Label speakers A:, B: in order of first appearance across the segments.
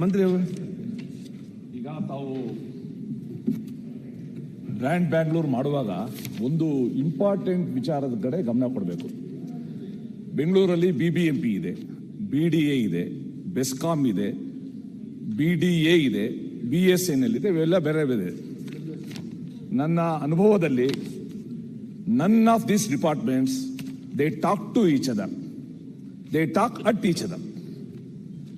A: ಮಂತ್ರಿ ಅವರು
B: ಈಗ ತಾವು ಬ್ರ್ಯಾಂಡ್ ಬ್ಯಾಂಗ್ಳೂರ್ ಮಾಡುವಾಗ ಒಂದು ಇಂಪಾರ್ಟೆಂಟ್ ವಿಚಾರದ ಕಡೆ ಗಮನ ಕೊಡಬೇಕು. ಬೆಂಗಳೂರಲ್ಲಿ BBMP ಇದೆ, BDA ಇದೆ, ಬೆಸ್ಕಾಂ ಇದೆ, BDA ಇದೆ, BSNL ಇದೆ, ಇವೆಲ್ಲ ಬೇರೆ ಬೇರೆ. ನನ್ನ ಅನುಭವದಲ್ಲಿ none of these departments they talk to each other, they talk at each other.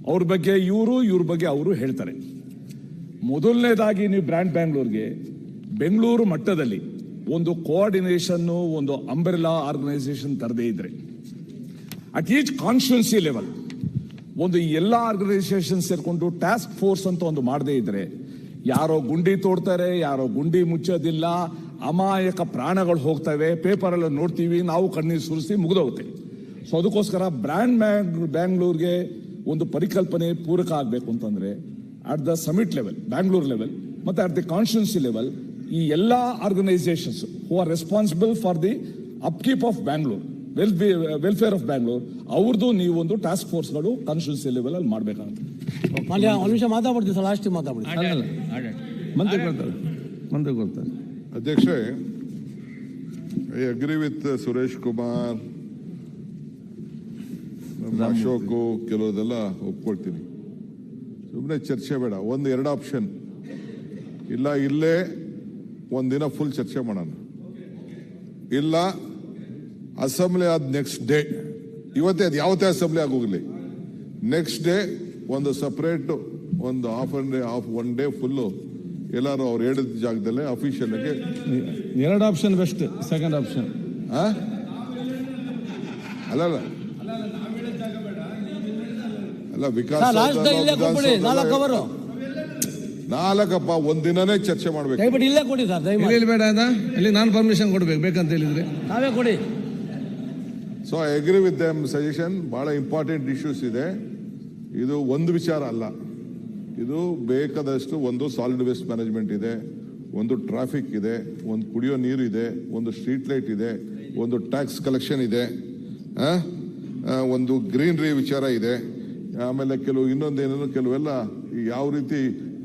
B: ಅವ್ರ ಬಗ್ಗೆ ಇವ್ರ ಬಗ್ಗೆ ಅವರು ಹೇಳ್ತಾರೆ. ಮೊದಲನೇದಾಗಿ ನೀವು ಬ್ರ್ಯಾಂಡ್ ಬ್ಯಾಂಗ್ಳೂರ್ಗೆ ಬೆಂಗಳೂರು ಮಟ್ಟದಲ್ಲಿ ಒಂದು ಕೋಆರ್ಡಿನೇಷನ್, ಒಂದು ಅಂಬ್ರೆಲಾ ಆರ್ಗನೈಸೇಷನ್ ತರದೇ ಇದ್ರೆ, ಅಟ್ ಈಚ್ ಕಾನ್ಸ್ಟಿಟ್ಯೂನ್ಸಿ ಲೆವೆಲ್ ಒಂದು ಎಲ್ಲ ಆರ್ಗನೈಸೇಷನ್ ಸೇರ್ಕೊಂಡು ಟಾಸ್ಕ್ ಫೋರ್ಸ್ ಅಂತ ಒಂದು ಮಾಡದೇ ಇದ್ರೆ, ಯಾರೋ ಗುಂಡಿ ತೋಡ್ತಾರೆ, ಯಾರೋ ಗುಂಡಿ ಮುಚ್ಚೋದಿಲ್ಲ, ಅಮಾಯಕ ಪ್ರಾಣಗಳು ಹೋಗ್ತವೆ, ಪೇಪರಲ್ಲಿ ನೋಡ್ತೀವಿ, ನಾವು ಕಣ್ಣೀರು ಸುರಿಸಿ ಮುಗಿದೋಗುತ್ತೆ. ಸೊ ಅದಕ್ಕೋಸ್ಕರ ಬ್ರ್ಯಾಂಡ್ ಬ್ಯಾಂಗ್ಳೂರ್ಗೆ ಒಂದು ಪರಿಕಲ್ಪನೆ ಪೂರಕ ಆಗಬೇಕು ಅಂತಂದ್ರೆ at the summit level, Bangalore level ಮತ್ತೆ ಅಟ್ ದಿ ಕಾನ್ಸ್ಟಿಟ್ಯೂನ್ಸಿ ಲೆವೆಲ್ ಈ ಎಲ್ಲ organisations who are responsible for the upkeep of Bangalore, welfare of Bangalore, ಅವ್ರದ್ದು ನೀವು ಒಂದು ಟಾಸ್ಕ್ ಫೋರ್ಸ್ಗಳು ಕಾನ್ಸ್ಟಿಟ್ಯೂನ್ಸಿ ಲೆವೆಲ್ ಅಲ್ಲಿ ಮಾಡ್ಬೇಕಂತ.
C: ಒಂದು ನಿಮಿಷ ಮಾತಾಡ್ತೀವಿ ಸರ್, ಲಾಸ್ಟ್ ಮಾತಾಡ್ತೀವಿ.
A: ಮಂತ್ರಿ ಕೊಡ್ತಾರೆ.
D: ಅಧ್ಯಕ್ಷರೇ, I agree with Suresh Kumar, Ashok, ಕೆಲವುದೆಲ್ಲ ಒಪ್ಕೊಳ್ತೀನಿ. ಸುಮ್ಮನೆ ಚರ್ಚೆ ಬೇಡ. ಒಂದು ಎರಡು ಆಪ್ಷನ್ ಇಲ್ಲ, ಇಲ್ಲೇ ಒಂದಿನ ಫುಲ್ ಚರ್ಚೆ ಮಾಡೋಣ, ಇಲ್ಲ ಅಸೆಂಬ್ಲಿ ಆದ ನೆಕ್ಸ್ಟ್ ಡೇ, ಇವತ್ತೇ ಅದು ಯಾವತ್ತೇ ಅಸೆಂಬ್ಲಿ ಆಗೋಗ್ಲಿ, ನೆಕ್ಸ್ಟ್ ಡೇ ಒಂದು ಸಪರೇಟ್ ಒಂದು ಒನ್ ಡೇ ಫುಲ್ಲು ಎಲ್ಲಾರು ಅವ್ರು ಹೇಳಿದ ಜಾಗದಲ್ಲೇ ಅಫಿಷಿಯಲ್ ಆಗಿ.
A: ಎರಡು ಆಪ್ಷನ್ ಬೆಸ್ಟ್. ಸೆಕೆಂಡ್ ಆಪ್ಷನ್
D: ಅಲ್ಲ ವಿಕಾಸ್ ನಾಲ್ಕಪ್ಪ ಒಂದಿನನೇ ಚರ್ಚೆ ಮಾಡ್ಬೇಕು.
C: ಇಲ್ಲೇ ಕೊಡಿ ಸರ್,
A: ಇಲ್ಲಿ ಬೇಡ, ಇಲ್ಲಿ ನಾನು ಪರ್ಮಿಷನ್ ಕೊಡ್ಬೇಕು ಬೇಕಂತ ಹೇಳಿದ್ರೆ
C: ನಾವೇ ಕೊಡಿ.
D: So I agree with them suggestion. ಬಹಳ ಇಂಪಾರ್ಟೆಂಟ್ ಇಶ್ಯೂಸ್ ಇದೆ. ಇದು ಒಂದು ವಿಚಾರ ಅಲ್ಲ, ಇದು ಬೇಕಾದಷ್ಟು. ಒಂದು ಸಾಲಿಡ್ ವೇಸ್ಟ್ ಮ್ಯಾನೇಜ್ಮೆಂಟ್ ಇದೆ, ಒಂದು ಟ್ರಾಫಿಕ್ ಇದೆ, ಒಂದು ಕುಡಿಯೋ ನೀರು ಇದೆ, ಒಂದು ಸ್ಟ್ರೀಟ್ ಲೈಟ್ ಇದೆ, ಒಂದು ಟ್ಯಾಕ್ಸ್ ಕಲೆಕ್ಷನ್ ಇದೆ, ಒಂದು ಗ್ರೀನರಿ ವಿಚಾರ ಇದೆ, ಆಮೇಲೆ ಇನ್ನೊಂದೇನೇನು ಕೆಲವೆಲ್ಲ ಯಾವ ರೀತಿ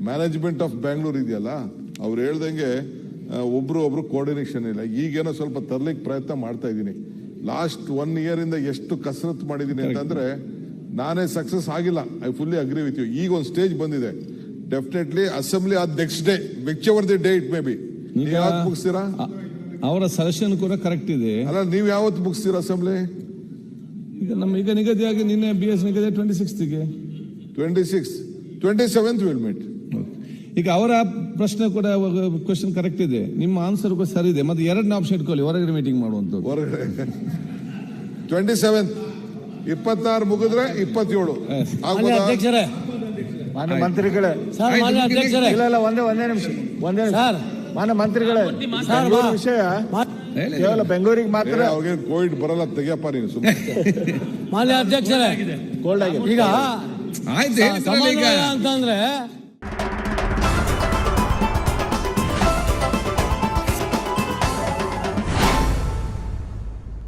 D: ಮ್ಯಾನೇಜ್ಮೆಂಟ್ ಆಫ್ ಬ್ಯಾಂಗ್ಳೂರ್ ಇದೆಯಲ್ಲ, ಅವ್ರು ಹೇಳ್ದಂಗೆ ಒಬ್ರು ಕೋಆರ್ಡಿನೇಷನ್ ಇಲ್ಲ. ಈಗೇನೋ ಸ್ವಲ್ಪ ತರ್ಲಿಕ್ಕೆ ಪ್ರಯತ್ನ ಮಾಡ್ತಾ ಇದ್ದೀನಿ. ಲಾಸ್ಟ್ 1 year ಇಂದ ಎಷ್ಟು ಕಸರತ್ತು ಮಾಡಿದ್ದೀನಿ ಅಂತಂದ್ರೆ ನಾನೇ ಸಕ್ಸಸ್ ಆಗಿಲ್ಲ. I fully agree with you. ಈಗ ಒಂದು ಸ್ಟೇಜ್ ಬಂದಿದೆ. ಡೆಫಿನೆಟ್ಲಿ ಅಸೆಂಬ್ಲಿ ಆದ next day, whichever the day it may be, ನೀವು ಯಾವತ್ತು ಮುಗಿಸ್ತೀರಾ?
A: ಅವರ ಸಜೆಷನ್ ಕೂಡ ಕರೆಕ್ಟ್ ಇದೆ.
D: ಅಲ್ಲ, ನೀವು ಯಾವತ್ತು ಮುಗಿಸ್ತೀರಾ ಅಸೆಂಬ್ಲಿ?
A: ಈಗ ನಿಗದಿಯಾಗಿ ನಿನ್ನೆ BS ನಿಗದಿ 26ಗೆ,
D: 27th ವಿಲ್ ಮೀಟ್.
A: ಈಗ ಅವರ ಪ್ರಶ್ನೆ ಕೂಡ ಕ್ವಶನ್ ಕರೆಕ್ಟ್ ಇದೆ, ನಿಮ್ಮ ಆನ್ಸರ್ ಕೂಡ ಸರಿ ಇದೆ. ಮತ್ತೆ ಎರಡನೇ ಆಪ್ಷನ್ ಇಟ್ಕೊಳ್ಳಿ, ಹೊರಗಡೆ ಮೀಟಿಂಗ್ ಮಾಡುವಂತ. ಹೊರಗಡೆ
D: 27 26 ಮುಗಿದ್ರೆ 27
C: ಅಧ್ಯಕ್ಷರೇ,
E: ಮಾನ್ಯ ಮಂತ್ರಿಗಳೇ, ಇಲ್ಲ ಒಂದೇ ನಿಮಿಷ ಮಾನ್ಯ ಮಂತ್ರಿಗಳೇ, ವಿಷಯ ಕೇವಲ ಬೆಂಗಳೂರಿಗೆ ಮಾತ್ರ.
D: ಅವ್ರಿಗೆ ಕೋವಿಡ್ ಬರಲ್ಲ, ತೆಗಿಯಪ್ಪ ನೀನು ಸುಮ್ಮನೆ.
C: ಮಾನ್ಯ ಅಧ್ಯಕ್ಷರೇ,
E: ಕೋಲ್ಡ್ ಆಗಿದೆ
C: ಈಗ ಅಂತಂದ್ರೆ